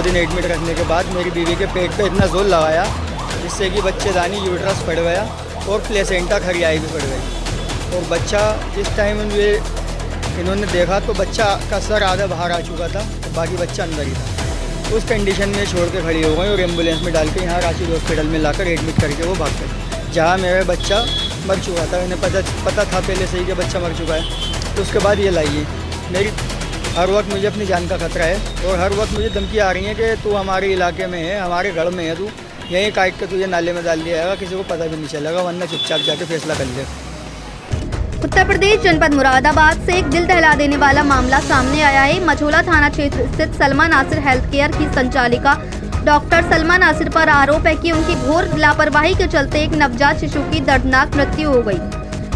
दिन एडमिट रखने के बाद मेरी बीवी के पेट पे इतना जोर लगाया जिससे कि बच्चेदानी यूट्रस फट गया और प्लेसेंटा खरियाई भी फट गई। और बच्चा जिस टाइम इन्होंने देखा तो बच्चा का सर आधा बाहर आ चुका था, बाकी बच्चा अंदर ही था। उस कंडीशन में छोड़ के खड़ी हो गई और एम्बुलेंस में डाल के यहाँ रांची हॉस्पिटल में लाकर एडमिट करके वो भाग गए, जहाँ मेरा बच्चा मर चुका था। इन्हें पता था पहले से ही कि बच्चा मर चुका है। तो उसके बाद ये लाइए, मेरी हर वक्त मुझे अपनी जान का खतरा है और हर वक्त मुझे धमकी आ रही है कि तू हमारे इलाके में है, हमारे घर में है, तू यहीं काट के तुझे नाले में डाल दिया जाएगा, किसी को पता भी नहीं चलेगा, वरना चुपचाप जाके फैसला कर ले। उत्तर प्रदेश जनपद मुरादाबाद से एक दिल दहला देने वाला मामला सामने आया है। मझोला थाना क्षेत्र स्थित सलमा नासिर हेल्थ केयर की संचालिका डॉक्टर सलमा नासिर पर आरोप है कि उनकी घोर लापरवाही के चलते एक नवजात शिशु की दर्दनाक मृत्यु हो गई।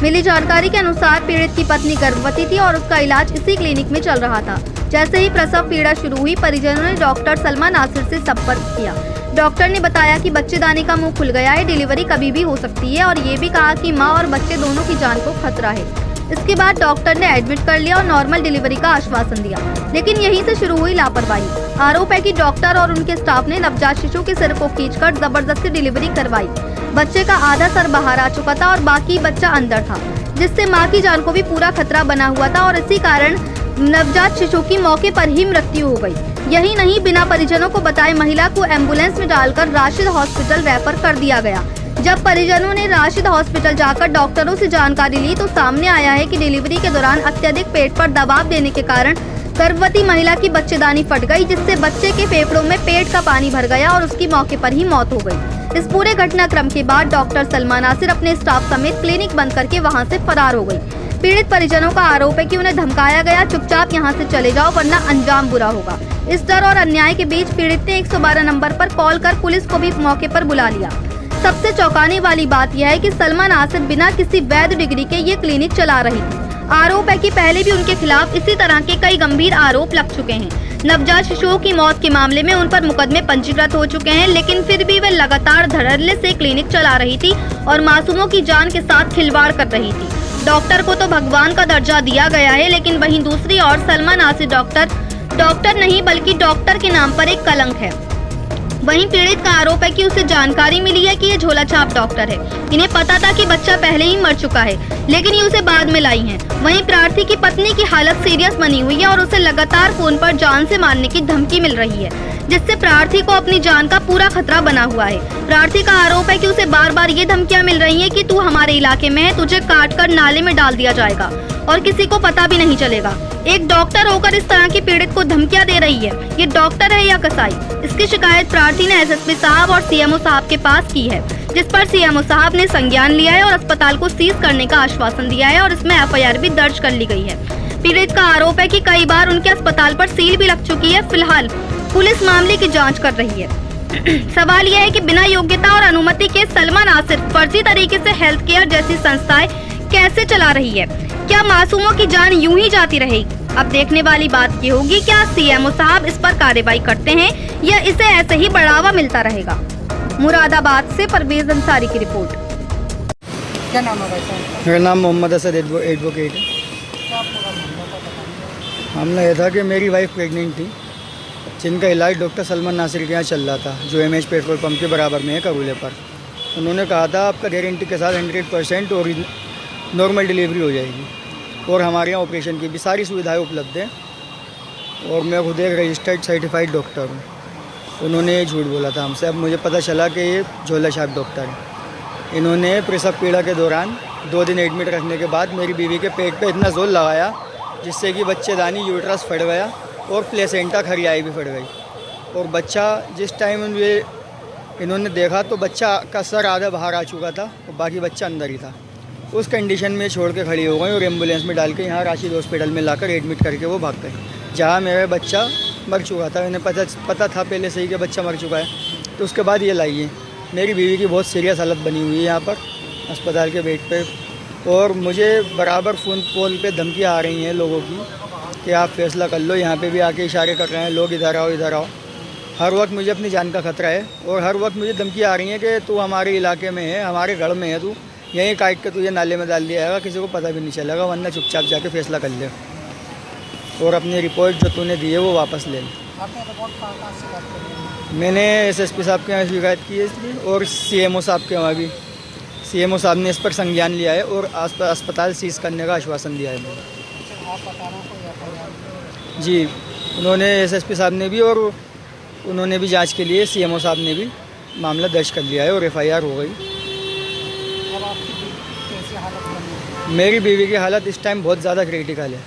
मिली जानकारी के अनुसार पीड़ित की पत्नी गर्भवती थी और उसका इलाज इसी क्लिनिक में चल रहा था। जैसे ही प्रसव पीड़ा शुरू हुई, परिजनों ने डॉक्टर सलमा नासिर से संपर्क किया। डॉक्टर ने बताया कि बच्चेदानी का मुंह खुल गया है, डिलीवरी कभी भी हो सकती है और ये भी कहा कि मां और बच्चे दोनों की जान को खतरा है। इसके बाद डॉक्टर ने एडमिट कर लिया और नॉर्मल डिलीवरी का आश्वासन दिया, लेकिन यहीं से शुरू हुई लापरवाही। आरोप है कि डॉक्टर और उनके स्टाफ ने नवजात शिशु के सिर को खींचकर जबरदस्ती डिलीवरी करवाई। बच्चे का आधा सर बाहर आ चुका था और बाकी बच्चा अंदर था, जिससे मां की जान को भी पूरा खतरा बना हुआ था और इसी कारण नवजात शिशु की मौके पर ही मृत्यु हो गई। यही नहीं, बिना परिजनों को बताए महिला को एम्बुलेंस में डालकर राशिद हॉस्पिटल रेफर कर दिया गया। जब परिजनों ने राशिद हॉस्पिटल जाकर डॉक्टरों से जानकारी ली तो सामने आया है कि डिलीवरी के दौरान अत्यधिक पेट पर दबाव देने के कारण गर्भवती महिला की बच्चेदानी फट गई, जिससे बच्चे के फेफड़ों में पेट का पानी भर गया और उसकी मौके पर ही मौत हो गई। इस पूरे घटनाक्रम के बाद डॉक्टर सलमा नासिर अपने स्टाफ समेत क्लिनिक बंद करके वहां से फरार हो गई। पीड़ित परिजनों का आरोप है कि उन्हें धमकाया गया, चुपचाप यहां से चले जाओ वरना अंजाम बुरा होगा। इस डर और अन्याय के बीच पीड़ित ने 112 नंबर पर कॉल कर पुलिस को भी मौके पर बुला लिया। सबसे चौंकाने वाली बात यह है कि सलमा नासिर बिना किसी वैध डिग्री के ये क्लिनिक चला रही थी। आरोप है कि पहले भी उनके खिलाफ इसी तरह के कई गंभीर आरोप लग चुके हैं। नवजात शिशुओं की मौत के मामले में उन पर मुकदमे पंजीकृत हो चुके हैं, लेकिन फिर भी वे लगातार धड़ल्ले से क्लिनिक चला रही थी और मासूमों की जान के साथ खिलवाड़ कर रही थी। डॉक्टर को तो भगवान का दर्जा दिया गया है, लेकिन वहीं दूसरी ओर सलमा नासिर डॉक्टर नहीं बल्कि डॉक्टर के नाम पर एक कलंक है। वहीं पीड़ित का आरोप है कि उसे जानकारी मिली है कि ये झोला छाप डॉक्टर है। इन्हें पता था कि बच्चा पहले ही मर चुका है, लेकिन ये उसे बाद में लाई हैं। वहीं प्रार्थी की पत्नी की हालत सीरियस बनी हुई है और उसे लगातार फोन पर जान से मारने की धमकी मिल रही है, जिससे प्रार्थी को अपनी जान का पूरा खतरा बना हुआ है। प्रार्थी का आरोप है कि उसे बार बार ये धमकियां मिल रही है कि तू हमारे इलाके में है, तुझे काट कर नाले में डाल दिया जाएगा और किसी को पता भी नहीं चलेगा। एक डॉक्टर होकर इस तरह की पीड़ित को धमकियां दे रही है, ये डॉक्टर है या कसाई? इसकी शिकायत प्रार्थी ने एसएसपी साहब और सीएमओ साहब के पास की है, जिस पर सीएमओ साहब ने संज्ञान लिया है और अस्पताल को सीज करने का आश्वासन दिया है और इसमें एफआईआर भी दर्ज कर ली गई है। पीड़ित का आरोप है कि कई बार उनके अस्पताल पर सील भी लग चुकी है। फिलहाल पुलिस मामले की जाँच कर रही है। सवाल यह है कि बिना योग्यता और अनुमति के सलमा नासिर फर्जी तरीके से हेल्थ केयर जैसी संस्थाएं कैसे चला रही है? क्या मासूमों की जान यूं ही जाती रहेगी? अब देखने वाली बात ये होगी, क्या सीएमओ साहब इस पर कार्रवाई करते हैं या इसे ऐसे ही बढ़ावा मिलता रहेगा। मुरादाबाद से परवेज अंसारी की रिपोर्ट। क्या नाम है भाई साहब? मेरा नाम मोहम्मद असद एडवोकेट है। मामला यह था कि मेरी वाइफ प्रेग्नेंट थी, जिनका इलाज डॉक्टर सलमान नासिर के यहाँ चल रहा था, जो एमएच पेट्रोल पंप के बराबर में है कबूले पर। उन्होंने कहा था आपका गारंटी के साथ 100% और नॉर्मल डिलीवरी हो जाएगी और हमारे यहाँ ऑपरेशन की भी सारी सुविधाएं उपलब्ध हैं और मैं खुद एक रजिस्टर्ड सर्टिफाइड डॉक्टर हूँ। उन्होंने झूठ बोला था हमसे। अब मुझे पता चला कि ये झोला छाप डॉक्टर है। इन्होंने प्रसव पीड़ा के दौरान 2 दिन एडमिट रखने के बाद मेरी बीवी के पेट पे इतना जोर लगाया जिससे कि बच्चेदानी यूट्रस फट गया और प्लेसेंटा खरियाई भी फट गई। और बच्चा जिस टाइम इन्होंने देखा तो बच्चा का सर आधा बाहर आ चुका था और बाकी बच्चा अंदर ही था। उस कंडीशन में छोड़ के खड़ी हो गई और एम्बुलेंस में डाल के यहाँ रांची हॉस्पिटल में लाकर एडमिट करके वो भाग गए, जहाँ मेरा बच्चा मर चुका था। इन्हें पता था पहले से ही कि बच्चा मर चुका है। तो उसके बाद ये लाइए, मेरी बीवी की बहुत सीरियस हालत बनी हुई है यहाँ पर अस्पताल के बेड पे और मुझे बराबर फ़ोन कॉल पे धमकियाँ आ रही हैं लोगों की कि आप फैसला कर लो। यहाँ पे भी आके इशारे कर रहे हैं लोग, इधर आओ इधर आओ। हर वक्त मुझे अपनी जान का खतरा है और हर वक्त मुझे धमकियाँ आ रही हैं कि तू हमारे इलाके में है, हमारे घर में है, तू यहीं काट के तुझे नाले में डाल दिया जाएगा, किसी को पता भी नहीं चलेगा, वरना चुपचाप जाके फैसला कर ले और अपनी रिपोर्ट जो तूने दी है वो वापस ले ले। आपने रिपोर्ट कहाँ से बात करी? मैंने एसएसपी साहब के यहाँ शिकायत की है इसकी, और सीएमओ साहब के वहाँ भी। सीएमओ साहब ने इस पर संज्ञान लिया है और अस्पताल सीज करने का आश्वासन दिया है मुझे। आप बता रहे हो FIR? जी, उन्होंने एसएसपी साहब ने भी, और उन्होंने भी जांच के लिए सीएमओ साहब ने भी मामला दर्ज कर लिया है और FIR हो गई। अब आपकी बीवी की कैसी हालत बनी है? मेरी बीवी की हालत इस टाइम बहुत ज़्यादा क्रिटिकल है।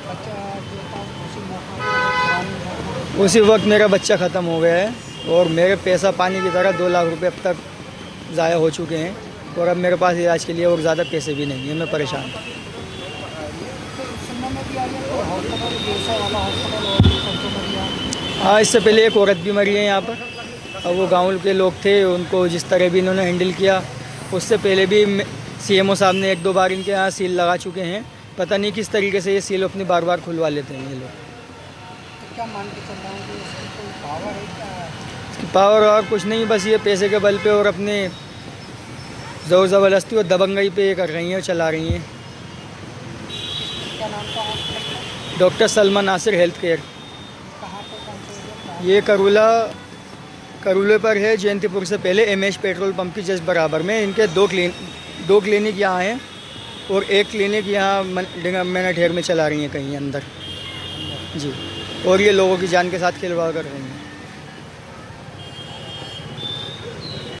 बच्चा देता उसी मौका उसी वक्त मेरा बच्चा ख़त्म हो गया है और मेरे पैसा पानी की तरह 2 लाख रुपए अब तक ज़ाया हो चुके हैं, और अब मेरे पास इलाज के लिए और ज़्यादा पैसे भी नहीं हैं। मैं परेशान हूँ। सुनने में भी आ रहा है कोई हॉस्पिटल जैसा वाला हॉस्पिटल और भी पंचों में दिया। हाँ, इससे पहले एक औरत भी मरी है यहाँ पर। अब वो गाँव के लोग थे, उनको जिस तरह भी इन्होंने हैंडल किया, उससे पहले भी सीएमओ साहब ने 1-2 बार इनके यहाँ सील लगा चुके हैं। पता नहीं किस तरीके से ये सील अपनी बार बार खुलवा लेते हैं ये लोग। तो क्या मान के चल रहा हूँ कि इसकी कोई पावर है क्या? इसकी पावर और कुछ नहीं, बस ये पैसे के बल पे और अपने ज़ोर ज़बरदस्ती और दबंगई पे ये कर रही हैं और चला रही हैं। क्या नाम का hospital? Doctor Salman Nasir health care. कहाँ पे कौन से एरिया? ये करूले पर है, जयंतीपुर से पहले एमएच पेट्रोल पंप की जस्ट बराबर में। इनके 2 क्लिनिक यहाँ हैं और 1 क्लिनिक यहाँ मैना ठेर में चला रही हैं कहीं अंदर। जी, और ये लोगों की जान के साथ खिलवाड़ कर रही हैं।